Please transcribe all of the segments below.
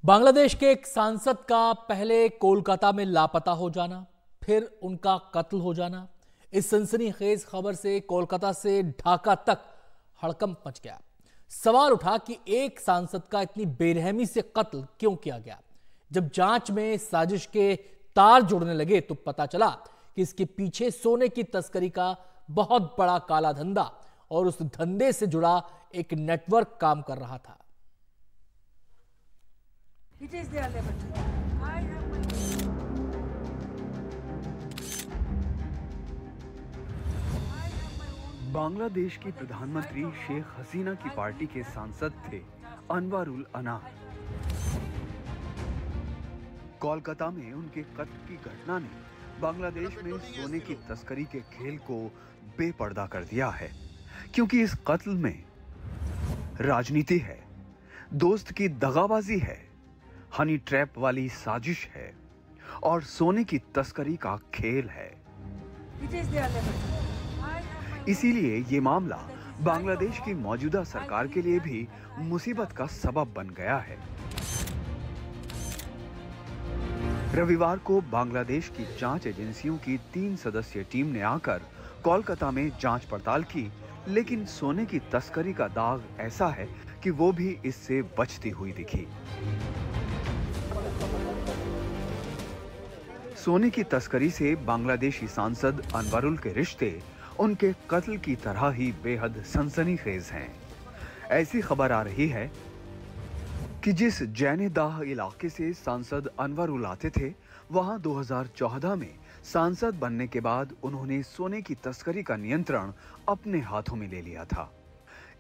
बांग्लादेश के एक सांसद का पहले कोलकाता में लापता हो जाना, फिर उनका कत्ल हो जाना। इस सनसनीखेज खबर से कोलकाता से ढाका तक हड़कंप मच गया। सवाल उठा कि एक सांसद का इतनी बेरहमी से कत्ल क्यों किया गया। जब जांच में साजिश के तार जुड़ने लगे तो पता चला कि इसके पीछे सोने की तस्करी का बहुत बड़ा काला धंधा और उस धंधे से जुड़ा एक नेटवर्क काम कर रहा था। It is their liberty. I have my Bangladesh की प्रधानमंत्री शेख हसीना की पार्टी के सांसद थे अनवरुल अना। कोलकाता में उनके कत्ल की घटना ने बांग्लादेश में सोने की तस्करी के खेल को बेपर्दा कर दिया है, क्योंकि इस कत्ल में राजनीति है, दोस्त की दगाबाजी है, हनी ट्रैप वाली साजिश है और सोने की तस्करी का खेल है। It is their liberty. इसीलिए ये मामला बांग्लादेश की मौजूदा सरकार के लिए भी मुसीबत का सबब बन गया है। रविवार को बांग्लादेश की जांच एजेंसियों की 3 सदस्यीय टीम ने आकर कोलकाता में जांच पड़ताल की, लेकिन सोने की तस्करी का दाग ऐसा है कि वो भी इससे बचती हुई दिखी। सोने की तस्करी से बांग्लादेशी सांसद अनवरुल के रिश्ते उनके कत्ल की तरह ही बेहद सनसनीखेज हैं। ऐसी खबर आ रही है कि जिस जैनेदाह इलाके से सांसद अनवरुल आते थे, वहां 2014 में सांसद बनने के बाद उन्होंने सोने की तस्करी का नियंत्रण अपने हाथों में ले लिया था।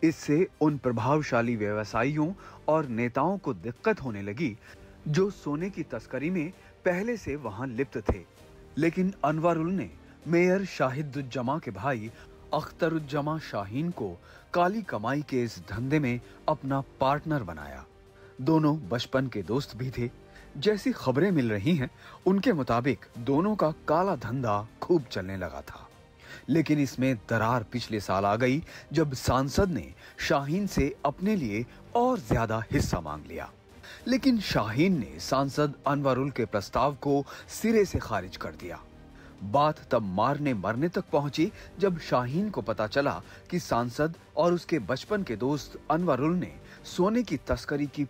इससे उन प्रभावशाली व्यवसायियों और नेताओं को दिक्कत होने लगी जो सोने की तस्करी में पहले से वहां लिप्त थे। लेकिन अनवरुल ने मेयर शाहिदुज्जमा के भाई अख्तरुज्जमा शाहीन को काली कमाई के इस धंधे में अपना पार्टनर बनाया। दोनों बचपन के दोस्त भी थे। जैसी खबरें मिल रही हैं, उनके मुताबिक दोनों का काला धंधा खूब चलने लगा था। लेकिन इसमें दरार पिछले साल आ गई, जब सांसद ने शाहीन से अपने लिए और ज्यादा हिस्सा मांग लिया। लेकिन शाहीन ने सांसद अनवरुल के प्रस्ताव को सिरे से खारिज कर दिया। बात तब मारने मरने तक पहुंची जब शाहीन को पता चला कि सांसद और उसके बचपन के दोस्त अनवरुल ने सोने की तस्करी की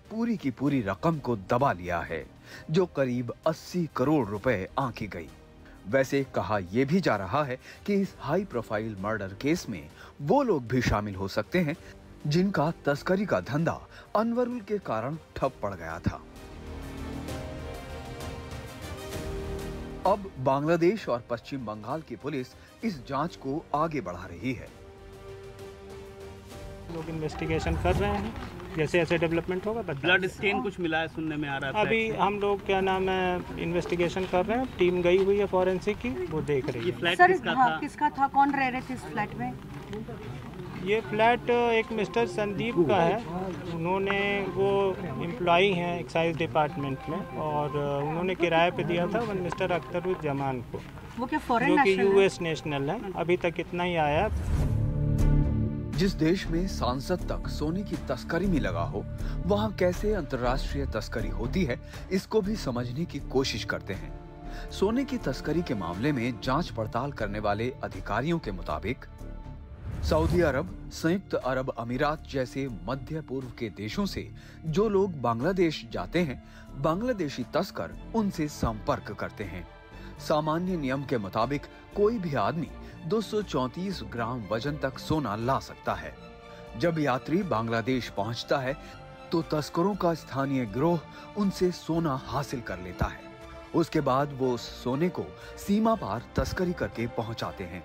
पूरी रकम को दबा लिया है, जो करीब 80 करोड़ रुपए आंकी गई। वैसे कहा यह भी जा रहा है कि इस हाई प्रोफाइल मर्डर केस में वो लोग भी शामिल हो सकते हैं जिनका तस्करी का धंधा अनवरुल के कारण ठप पड़ गया था। अब बांग्लादेश और पश्चिम बंगाल की पुलिस इस जांच को आगे बढ़ा रही है। लोग इन्वेस्टिगेशन कर रहे हैं, जैसे ऐसे डेवलपमेंट होगा ब्लड स्टेन कुछ मिला है, सुनने में आ रहा है। अभी हम लोग क्या नाम है इन्वेस्टिगेशन कर रहे हैं, टीम गई हुई है फॉरेंसिक की, वो देख रही ये है। फ्लैट सर किसका था? कौन रह रहे थे इस फ्लैट में? ये फ्लैट एक मिस्टर संदीप का है। उन्होंने वो एम्प्लॉई हैं एक्साइज डिपार्टमेंट में, और उन्होंने किराए पे दिया था वन मिस्टर अख्तरुज्जमान को, वो क्या फॉरेन जो कि नेशनल है? यूएस नेशनल है। अभी तक इतना ही आया। जिस देश में सांसद तक सोने की तस्करी में लगा हो, वहां कैसे अंतर्राष्ट्रीय तस्करी होती है, इसको भी समझने की कोशिश करते हैं। सोने की तस्करी के मामले में जांच पड़ताल करने वाले अधिकारियों के मुताबिक सऊदी अरब, संयुक्त अरब अमीरात जैसे मध्य पूर्व के देशों से जो लोग बांग्लादेश जाते हैं, बांग्लादेशी तस्कर उनसे संपर्क करते हैं। सामान्य नियम के मुताबिक कोई भी आदमी 234 ग्राम वजन तक सोना ला सकता है। जब यात्री बांग्लादेश पहुंचता है तो तस्करों का स्थानीय गिरोह उनसे सोना हासिल कर लेता है। उसके बाद वो उस सोने को सीमा पार तस्करी करके पहुंचाते हैं।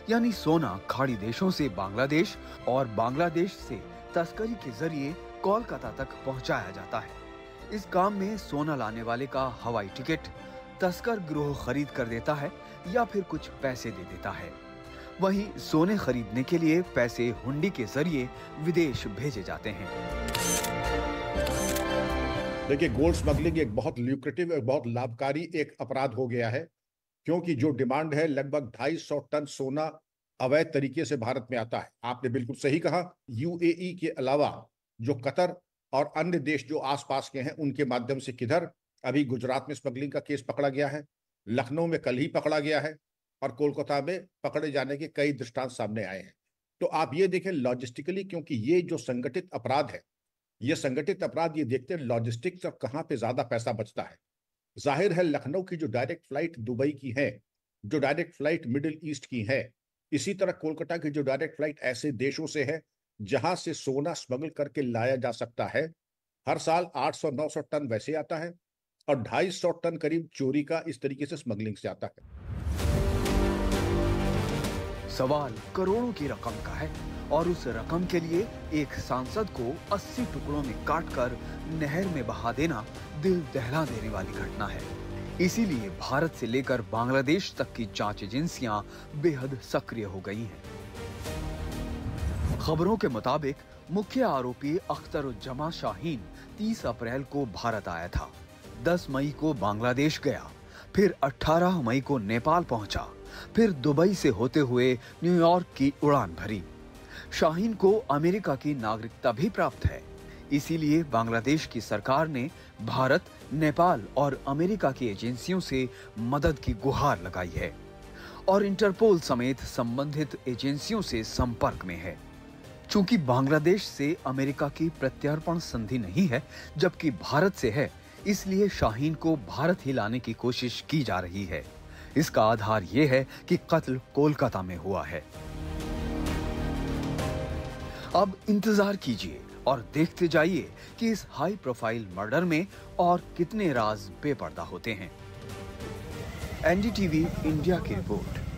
यानी सोना खाड़ी देशों से बांग्लादेश और बांग्लादेश से तस्करी के जरिए कोलकाता तक पहुंचाया जाता है। इस काम में सोना लाने वाले का हवाई टिकट तस्कर गिरोह खरीद कर देता है या फिर कुछ पैसे दे देता है। वहीं सोने खरीदने के लिए पैसे हुंडी के जरिए विदेश भेजे जाते हैं। देखिए, गोल्ड स्मगलिंग एक बहुत ल्यूक्रेटिव और बहुत लाभकारी एक अपराध हो गया है, क्योंकि जो डिमांड है लगभग 250 टन सोना अवैध तरीके से भारत में आता है। आपने बिल्कुल सही कहा, यूएई के अलावा जो कतर और अन्य देश जो आसपास के हैं उनके माध्यम से किधर। अभी गुजरात में स्मगलिंग का केस पकड़ा गया है, लखनऊ में कल ही पकड़ा गया है और कोलकाता में पकड़े जाने के कई दृष्टांत सामने आए हैं। तो आप ये देखें लॉजिस्टिकली, क्योंकि ये जो संगठित अपराध है, ये संगठित अपराध ये देखते हैं लॉजिस्टिक्स और कहाँ पे ज्यादा पैसा बचता है। जाहिर है लखनऊ की जो डायरेक्ट फ्लाइट दुबई की है, जो डायरेक्ट फ्लाइट मिडिल ईस्ट की है, इसी तरह कोलकाता की जो डायरेक्ट फ्लाइट ऐसे देशों से है जहां से सोना स्मगल करके लाया जा सकता है। हर साल 800-900 टन वैसे आता है और 250 टन करीब चोरी का इस तरीके से स्मगलिंग से आता है। सवाल करोड़ों की रकम का है और उस रकम के लिए एक सांसद को 80 टुकड़ों में काटकर नहर में बहा देना दिल दहला देने वाली घटना है। इसीलिए भारत से लेकर बांग्लादेश तक की जांच एजेंसियां बेहद सक्रिय हो गई हैं। खबरों के मुताबिक मुख्य आरोपी अख्तरुज्जमा शाहीन 30 अप्रैल को भारत आया था, 10 मई को बांग्लादेश गया, फिर 18 मई को नेपाल पहुंचा, फिर दुबई से होते हुए न्यूयॉर्क की उड़ान भरी। शाहीन को अमेरिका की नागरिकता भी प्राप्त है, इसीलिए बांग्लादेश की सरकार ने भारत, नेपाल और अमेरिका की एजेंसियों से मदद की गुहार लगाई है और इंटरपोल समेत संबंधित एजेंसियों से संपर्क में है। चूंकि बांग्लादेश से अमेरिका की प्रत्यर्पण संधि नहीं है जबकि भारत से है, इसलिए शाहीन को भारत ही लाने की कोशिश की जा रही है। इसका आधार यह है कि कत्ल कोलकाता में हुआ है। अब इंतजार कीजिए और देखते जाइए कि इस हाई प्रोफाइल मर्डर में और कितने राज बेपर्दा होते हैं। एनडीटीवी इंडिया की रिपोर्ट।